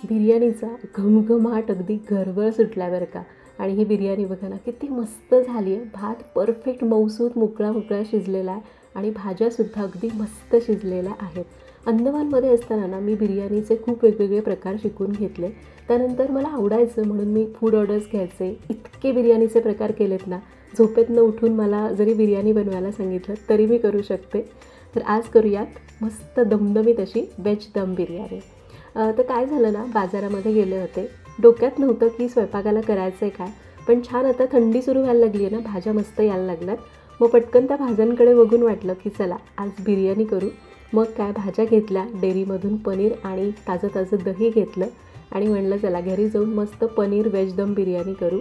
बिर्याणीचा घमघमाट अगदी घरभर सुटला बरं का. आणि ही बिर्याणी बघा ना किती मस्त झाली आहे. भात परफेक्ट मऊसूत मोकळा मोकळा शिजलेला आहे आणि भाज्यासुद्धा अगदी मस्त शिजलेल्या आहेत. अंदमानमध्ये असताना ना मी बिर्याणीचे खूप वेगवेगळे प्रकार शिकून घेतले. त्यानंतर मला आवडायचं म्हणून मी फूड ऑर्डर्स घ्यायचे. इतके बिर्याणीचे प्रकार केलेत ना, झोपेतनं उठून मला जरी बिर्याणी बनवायला सांगितलं तरी मी करू शकते. तर आज करूयात मस्त दमदमीत अशी व्हेज दम बिर्याणी. तर काय झालं ना, बाजारामध्ये गेले होते. डोक्यात नव्हतं की स्वयंपाकाला करायचं आहे काय, पण छान आता थंडी सुरू व्हायला लागली आहे ना, भाज्या मस्त यायला लागल्यात. मग पटकन त्या भाज्यांकडे बघून वाटलं की चला आज बिर्याणी करू. मग काय भाज्या घेतल्या, डेअरीमधून पनीर आणि ताजं ताजं दही घेतलं आणि म्हणलं चला घरी जाऊन मस्त पनीर व्हेज दम बिर्याणी करू.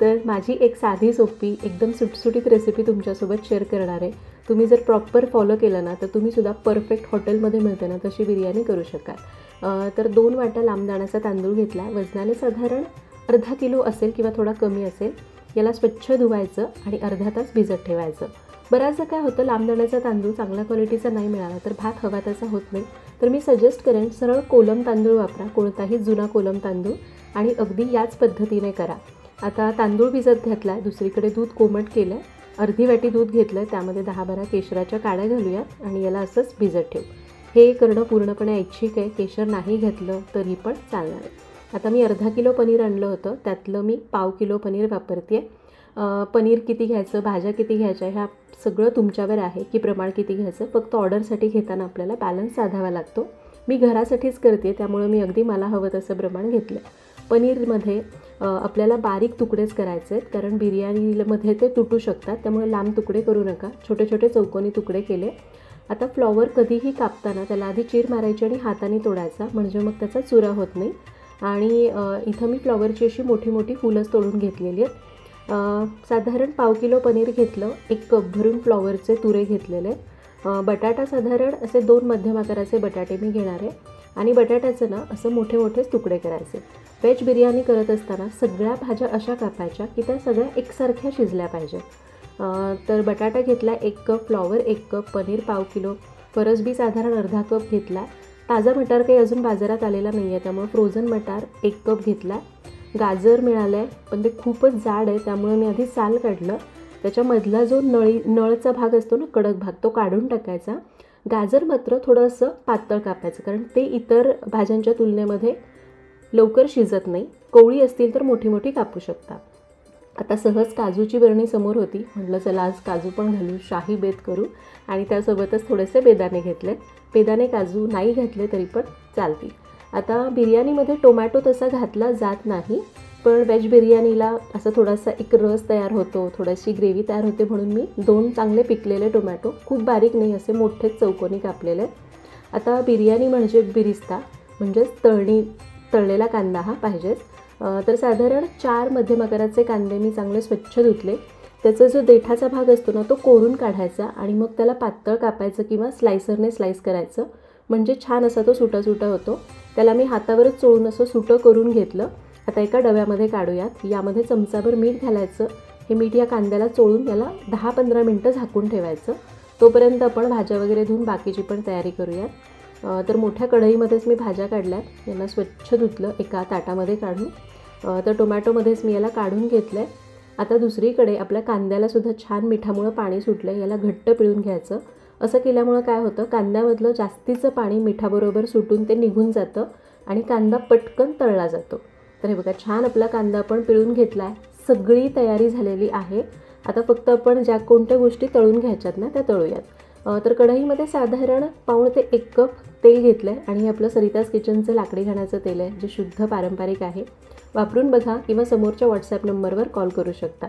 तर माझी एक साधी सोपी एकदम सुटसुटीत रेसिपी तुमच्यासोबत शेअर करणार आहे. तुम्ही जर प्रॉपर फॉलो केलं ना तर तुम्हीसुद्धा परफेक्ट हॉटेलमध्ये मिळते ना तशी बिर्याणी करू शकाल. तर 2 वाट्या लांब दाण्याचा तांदूळ घेतला. वजनाने साधारण अर्धा किलो असेल किंवा थोडा कमी असेल. याला स्वच्छ धुवायचं आणि अर्धा तास भिजत ठेवायचं. बऱ्याचदा काय होतं, लांब दाण्याचा तांदूळ चांगल्या क्वालिटीचा नाही मिळाला तर भात हवा तसा होत नाही. तर मी सजेस्ट करेन सरळ कोलम तांदूळ वापरा, कोणताही जुना कोलम तांदूळ, आणि अगदी याच पद्धतीने करा. आता तांदूळ भिजत घातला आहे. दुसरीकडे दूध कोमट केलं आहे. अर्धी वाटी दूध घेतलं आहे. त्यामध्ये 10-12 केशराच्या काड्या घालूयात आणि याला असंच भिजत ठेवू. हे करणं पूर्णपणे ऐच्छिक आहे. केशर नाही घातलं तरी पण चालणार आहे. आता मी अर्धा किलो पनीर आणलं होतं. त्यातलं मी पाव किलो पनीर वापरते आहे. पनीर किती घ्यायचं, भाज्या किती घ्यायच्या, ह्या सगळं तुमच्यावर आहे की प्रमाण किती घ्यायचं. फक्त ऑर्डरसाठी घेताना आपल्याला बॅलन्स साधावा लागतो. मी घरासाठीच करते त्यामुळे मी अगदी मला हवं तसं प्रमाण घेतलं. पनीरमध्ये आपल्याला बारीक तुकडेच करायचे आहेत, कारण बिर्याणीमध्ये ते तुटू शकतात. त्यामुळे लांब तुकडे करू नका, छोटे छोटे चौकोनी तुकडे केले. आता फ्लॉवर कधीही कापताना त्याला आधी चीर मारायची आणि हाताने तोडायचा, म्हणजे मग त्याचा चुरा होत नाही. आणि इथं मी फ्लॉवरची अशी मोठी मोठी फुलंच तोडून घेतलेली आहेत. साधारण पाव किलो पनीर घेतलं. 1 कप भरून फ्लॉवरचे तुरे घेतलेले. बटाटा साधारण असे 2 मध्यम आकाराचे बटाटे मी घेणार आहे. आणि बटाट्याचं ना असं मोठे मोठेच तुकडे करायचे. व्हेज बिर्याणी करत असताना सगळ्या भाज्या अशा कापायच्या की त्या सगळ्या एकसारख्या शिजल्या पाहिजेत. तर बटाटा घेतला 1 कप, फ्लॉवर 1 कप, पनीर पाव किलो, फरसबी साधारण अर्धा कप घेतला. ताजा मटार काही अजून बाजारात आलेला नाही आहे त्यामुळे फ्रोझन मटार 1 कप घेतला. गाजर मिळालं आहे पण ते खूपच जाड आहे त्यामुळे मी आधी साल काढलं. त्याच्यामधला जो नळचा भाग असतो ना, कडक भाग, तो काढून टाकायचा. गाजर मात्र थोडंसं पातळ कापायचं, कारण ते इतर भाज्यांच्या तुलनेमध्ये लवकर शिजत नाही. कोवळी असतील तर मोठी मोठी कापू शकता. आता सहज काजूची बरणी समोर होती. म्हटलं चला आज काजू पण घालू, शाही बेत करू. आणि त्यासोबतच थोडेसे बेदाणे घेतलेत. बेदाणे काजू नाही घातले तरी पण चालतील. आता बिर्याणीमध्ये टोमॅटो तसा घातला जात नाही, पण व्हेज बिर्याणीला असं थोडासा एक रस तयार होतो, थोडीशी ग्रेव्ही तयार होते म्हणून मी 2 चांगले पिकलेले टोमॅटो, खूप बारीक नाही, असे मोठेच चौकोनी कापलेले. आता बिर्याणी म्हणजे बिरिस्ता, म्हणजेच तळलेला कांदा हा पाहिजेच. तर साधारण 4 मध्यम आकाराचे कांदे मी चांगले स्वच्छ धुतले. त्याचा जो देठाचा भाग असतो ना तो कोरून काढायचा आणि मग त्याला पातळ कापायचं किंवा स्लायसरने स्लाईस करायचं, म्हणजे छान असा तो सुटा सुटा होतो. त्याला मी हातावरच चोळून असं सुटं करून घेतलं. आता एका डब्यामध्ये काढूयात. यामध्ये चमचाभर मीठ घालायचं. हे मीठ या कांद्याला चोळून याला 10-15 मिनटं झाकून ठेवायचं. तोपर्यंत आपण भाज्या वगैरे धुवून बाकीची पण तयारी करूयात. तर मोठ्या कढईमध्येच मी भाज्या काढल्यात. यांना स्वच्छ धुतलं एका ताटामध्ये काढून. तर टोमॅटोमध्येच मी याला काढून घेतलं आहे. आता दुसरीकडे आपल्या कांद्यालासुद्धा छान मिठामुळं पाणी सुटलं आहे. याला घट्ट पिळून घ्यायचं. असं केल्यामुळं काय होतं, कांद्यामधलं जास्तीचं पाणी मिठाबरोबर सुटून ते निघून जातं आणि कांदा पटकन तळला जातो. तर हे बघा, छान आपला कांदा आपण पिळून घेतला आहे. सगळी तयारी झालेली आहे. आता फक्त आपण ज्या कोणत्या गोष्टी तळून घ्यायच्यात ना त्या तळूयात. तर कढईमध्ये साधारण पाऊण ते 1 कप तेल घेतलं आहे आणि हे आपलं सरिताज किचनचं लाकडी घाण्याचं तेल आहे, जे शुद्ध पारंपरिक आहे. वापरून बघा किंवा समोरच्या व्हॉट्सॲप नंबरवर कॉल करू शकता.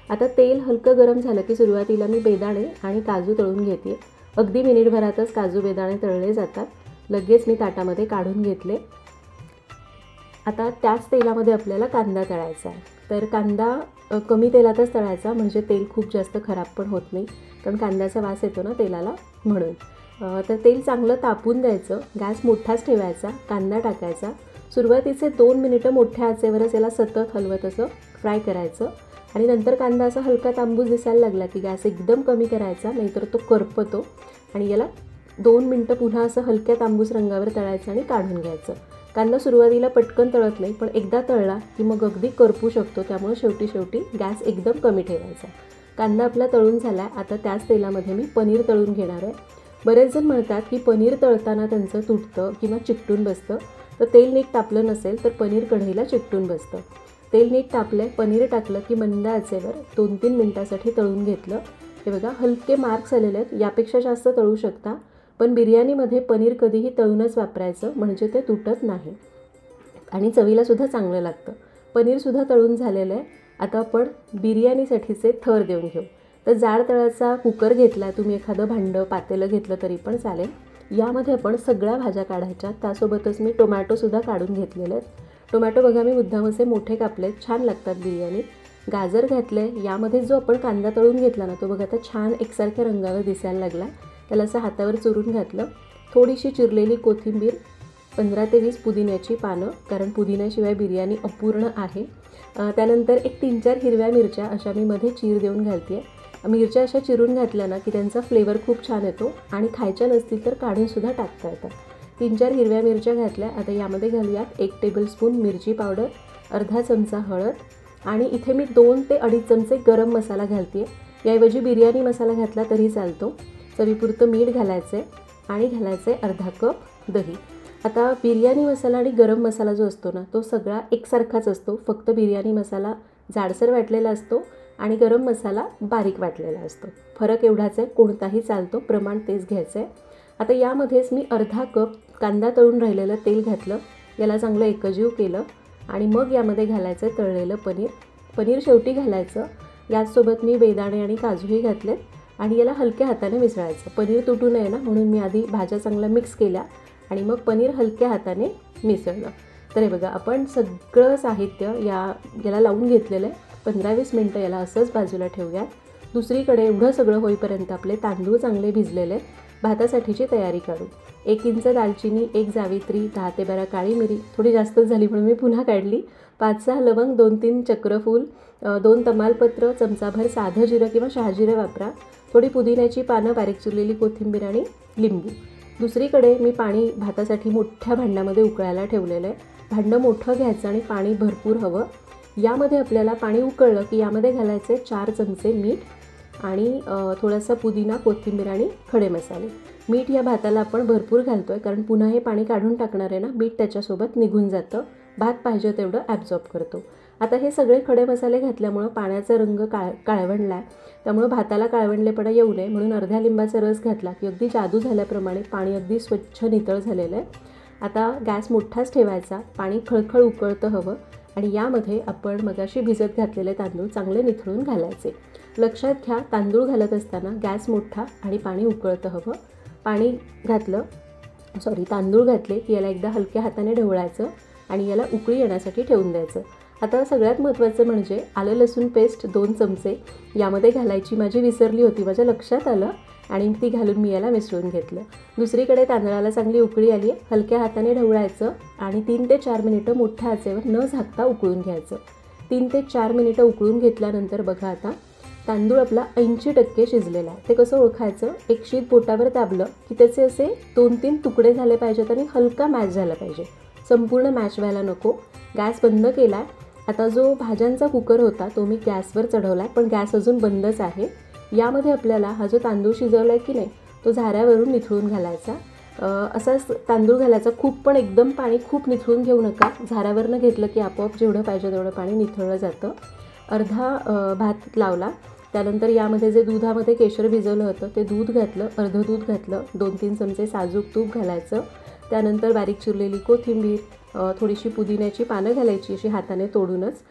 आता तेल हलकं गरम झालं की सुरुवातीला मी बेदाणे आणि काजू तळून घेते. अगदी मिनिटभरातच काजू बेदाणे तळले जातात. लगेच मी ताटामध्ये काढून घेतले. आता त्याच तेलामध्ये आपल्याला कांदा तळायचा आहे. तर कांदा कमी तेलातच तळायचा, म्हणजे तेल खूप जास्त खराब पण होत नाही, कारण कांद्याचा वास येतो ना तेलाला म्हणून. तर तेल चांगलं तापून द्यायचं. गॅस मोठाच ठेवायचा. कांदा टाकायचा. सुरुवातीचे 2 मिनिटं मोठ्या आचेवरच याला सतत हलवत असं फ्राय करायचं. आणि नंतर कांदा असा हलका तांबूस दिसायला लागला की गॅस एकदम कमी करायचा, नाहीतर तो करपतो. आणि याला 2 मिनटं पुन्हा असं हलक्या तांबूस रंगावर तळायचं आणि काढून घ्यायचं. कांदा सुरुवातीला पटकन तळत नाही, पण एकदा तळला की मग अगदी करपू शकतो. त्यामुळे शेवटी गॅस एकदम कमी ठेवायचा. कांदा आपला तळून झाला आहे. आता त्याच तेलामध्ये मी पनीर तळून घेणार आहे. बरेच जण म्हणतात की पनीर तळताना त्यांचं तुटतं किंवा चिकटून बसतं. तर तेल नीट तापलं नसेल तर पनीर कढईला चिकटून बसतं. तेल नीट तापलं, पनीर टाकलं की मंद आचेवर 2-3 मिनटासाठी तळून घेतलं. हे बघा हलके मार्क्स आलेले आहेत. यापेक्षा जास्त तळू शकता, पण बिर्याणीमध्ये पनीर कधीही तळूनच वापरायचं, म्हणजे ते तुटत नाही आणि चवीलासुद्धा चांगलं लागतं. पनीरसुद्धा तळून झालेलं आहे. आता आपण बिर्याणीसाठीचे थर देऊन घेऊ. तर जाड तळाचा कुकर घेतला, तुम्ही एखादं भांडं पातेलं घेतलं तरी पण चालेल. यामध्ये आपण सगळ्या भाज्या काढायच्या. त्यासोबतच मी टोमॅटोसुद्धा काढून घेतलेले आहेत. टोमॅटो बघा मी मुद्दाम असे मोठे कापलेत, छान लागतात बिर्याणीत. गाजर घातले. यामध्ये जो आपण कांदा तळून घेतला ना, तो बघा आता छान एकसारख्या रंगावर दिसायला लागला. त्याला असं हातावर चुरून घातलं. थोडीशी चिरलेली कोथिंबीर, 15 ते 20 पुदिन्याची पानं, कारण पुदिन्याशिवाय बिर्याणी अपूर्ण आहे. त्यानंतर एक 3-4 हिरव्या मिरच्या अशा मी मध्ये चीर देऊन घालते आहे. मिरच्या अशा चिरून घातल्या ना की त्यांचा फ्लेवर खूप छान येतो आणि खायच्या नसतील तर काढूनसुद्धा टाकता येतात. 3-4 हिरव्या मिरच्या घातल्या. आता यामध्ये घालूयात 1 टेबलस्पून मिरची पावडर, अर्धा चमचा हळद आणि इथे मी 2 ते 2.5 चमचे गरम मसाला घालते आहे. याऐवजी बिर्याणी मसाला घातला तरी चालतो. चवीपुरतं मीठ घालायचं आहे आणि घालायचं आहे अर्धा कप दही. आता बिर्याणी मसाला आणि गरम मसाला जो असतो ना, तो सगळा एकसारखाच असतो. फक्त बिर्याणी मसाला जाडसर वाटलेला असतो आणि गरम मसाला बारीक वाटलेला असतो. फरक एवढाच आहे, कोणताही चालतो, प्रमाण तेच घ्यायचं आहे. आता यामध्येच मी अर्धा कप कांदा तळून राहिलेलं तेल घातलं. याला चांगलं एकजीव केलं आणि मग यामध्ये घालायचं आहे तळलेलं पनीर. पनीर शेवटी घालायचं. याचसोबत मी बेदाणे आणि काजूही घातलेत आणि याला हलक्या हाताने मिसळायचं. पनीर तुटू नये ना, म्हणून मी आधी भाज्या चांगल्या मिक्स केल्या आणि मग पनीर हलक्या हाताने मिसळलं. तर हे बघा आपण सगळं साहित्य याला लावून घेतलेलं आहे. 15-20 मिनटं याला असंच बाजूला ठेवूयात. दुसरीकडे एवढं सगळं होईपर्यंत आपले तांदूळ चांगले भिजलेले आहेत. भातासाठीची तयारी काढू. 1 इंच दालचिनी, 1 जावित्री, 10 ते 12 काळी मिरी, थोडी जास्तच झाली म्हणून मी पुन्हा काढली. 5-6 लवंग, 2-3 चक्रफूल, 2 तमालपत्र, चमचाभर साधं जिरं किंवा शहाजिरं वापरा. थोडी पुदिन्याची पानं, बारीक चिरलेली कोथिंबीर आणि लिंबू. दुसरीकडे मी पाणी भातासाठी मोठ्या भांड्यामध्ये उकळायला ठेवलेलं आहे. भांडं मोठं घ्यायचं आणि पाणी भरपूर हवं. यामध्ये आपल्याला पाणी उकळलं की यामध्ये घालायचे 4 चमचे मीठ आणि थोडासा पुदिना, कोथिंबीर आणि खडे मसाले. मीठ या भाताला आपण भरपूर घालतो आहे, कारण पुन्हा हे पाणी काढून टाकणार आहे ना, मीठ त्याच्यासोबत निघून जातं. भात पाहिजे तेवढं ॲब्झॉर्ब करतो. आता हे सगळे खडे मसाले घातल्यामुळं पाण्याचा रंग काळवंडला आहे. त्यामुळं भाताला काळवंडलेपणा येऊ नये म्हणून अर्ध्या लिंबाचा रस घातला की अगदी जादू झाल्याप्रमाणे पाणी अगदी स्वच्छ नितळ झालेलं आहे. आता गॅस मोठाच ठेवायचा. पाणी खळखळ उकळतं हवं आणि यामध्ये आपण मगाशी भिजत घातलेले तांदूळ चांगले निथळून घालायचे. लक्षात घ्या, तांदूळ घालत असताना गॅस मोठा आणि पाणी उकळतं हवं. तांदूळ घातले की याला एकदा हलक्या हाताने ढवळायचं आणि याला उकळी येण्यासाठी ठेवून द्यायचं. आता सगळ्यात महत्त्वाचं म्हणजे आलं लसूण पेस्ट 2 चमचे यामध्ये घालायची माझी विसरली होती, माझ्या लक्षात आलं आणि ती घालून मी याला मिसळून घेतलं. दुसरीकडे तांदळाला चांगली उकळी आली आहे. हलक्या हाताने ढवळायचं आणि 3 ते 4 मिनिटं मोठ्या आचेवर न झाकता उकळून घ्यायचं. 3 ते 4 मिनिटं उकळून घेतल्यानंतर बघा आता तांदूळ आपला 80% शिजलेला आहे. ते कसं ओळखायचं? एक शीत बोटावर दाबलं की त्याचे असे 2-3 तुकडे झाले पाहिजेत आणि हलका मॅच झाला पाहिजे. संपूर्ण मॅच व्हायला नको. गॅस बंद केला आहे. आता जो भाज्यांचा कुकर होता तो मी गॅसवर चढवला आहे, पण गॅस अजून बंदच आहे. यामध्ये आपल्याला हा जो तांदूळ शिजवला आहे की नाही, तो झाऱ्यावरून निथळून घालायचा. असाच तांदूळ घालायचा. खूप पण एकदम पाणी खूप निथळून घेऊ नका. झाऱ्यावरनं घेतलं की आपोआप जेवढं पाहिजे तेवढं पाणी निथळलं जातं. अर्धा भात लावला. त्यानंतर यामध्ये जे दुधामध्ये केशर भिजवलं होतं ते दूध घातलं, अर्धं दूध घातलं. 2-3 चमचे साजूक तूप घालायचं. त्यानंतर बारीक चिरलेली कोथिंबीर, थोडीशी पुदिन्याची पानं घालायची अशी हाताने तोडूनच.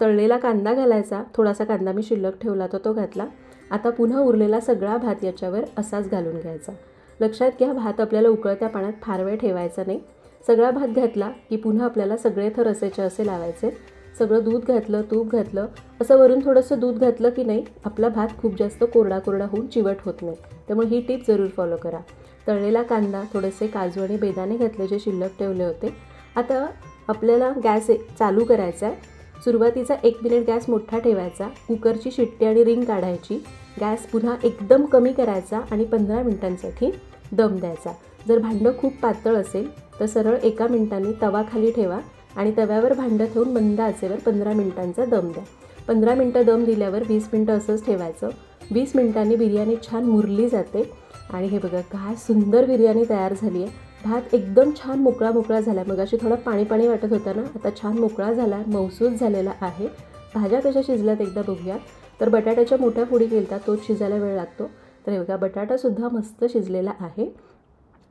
तळलेला कांदा घालायचा. थोडासा कांदा मी शिल्लक ठेवला तर तो घातला. आता पुन्हा उरलेला सगळा भात याच्यावर असाच घालून घ्यायचा. लक्षात घ्या, भात आपल्याला उकळत्या पाण्यात फार वेळ ठेवायचा नाही. सगळा भात घातला की पुन्हा आपल्याला सगळे थर असेचे असे लावायचे. सगळं दूध घातलं, तूप घातलं, असं वरून थोडंसं दूध घातलं की नाही आपला भात खूप जास्त कोरडा होऊन चिवट होत नाही. त्यामुळे ही टीप जरूर फॉलो करा. तळलेला कांदा, थोडेसे काजू आणि बेदाणे घातले जे शिल्लक ठेवले होते. आता आपल्याला गॅस चालू करायचा आहे. सुरुवातीचा 1 मिनिट गॅस मोठा ठेवायचा. कुकरची शिट्टी आणि रिंग काढायची. गॅस पुन्हा एकदम कमी करायचा आणि 15 मिनिटांसाठी दम द्यायचा. जर भांडं खूप पातळ असेल तर सरळ 1 मिनिटांनी तवा खाली ठेवा आणि तव्यावर भांडं ठेवून मंद आचेवर 15 मिनिटांचा दम द्या. 15 मिनटं दम दिल्यावर 20 मिनटं असंच ठेवायचं. 20 मिनिटांनी बिर्याणी छान मुरली जाते आणि हे बघा काय सुंदर बिर्याणी तयार झाली आहे. भात एकदम छान मोकळा मोकळा झाला आहे. मगाशी थोडा पाणी पाणी वाटत होता ना, आता छान मोकळा झाला आहे, मऊसूत झालेला आहे. भाज्या कशा शिजल्यात एकदा बघूयात. तर बटाट्याच्या मोठ्या फोडी केलता, तोच शिजायला वेळ लागतो. तर हे बघा बटाटासुद्धा मस्त शिजलेला आहे.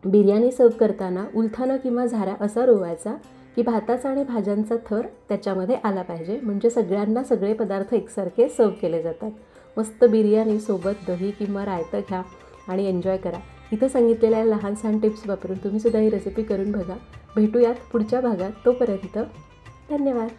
बिर्याणी सर्व करताना उलथानं किंवा झारा असा रोवायचा की भाताचा आणि भाज्यांचा थर त्याच्यामध्ये आला पाहिजे, म्हणजे सगळ्यांना सगळे पदार्थ एकसारखे सर्व केले जातात. मस्त बिर्याणीसोबत दही किंवा रायतं घ्या आणि एन्जॉय करा. इथं सांगितलेल्या लहान सहान टिप्स वापरून तुम्हीसुद्धा ही रेसिपी करून बघा. भेटूयात पुढच्या भागात. तोपर्यंत धन्यवाद.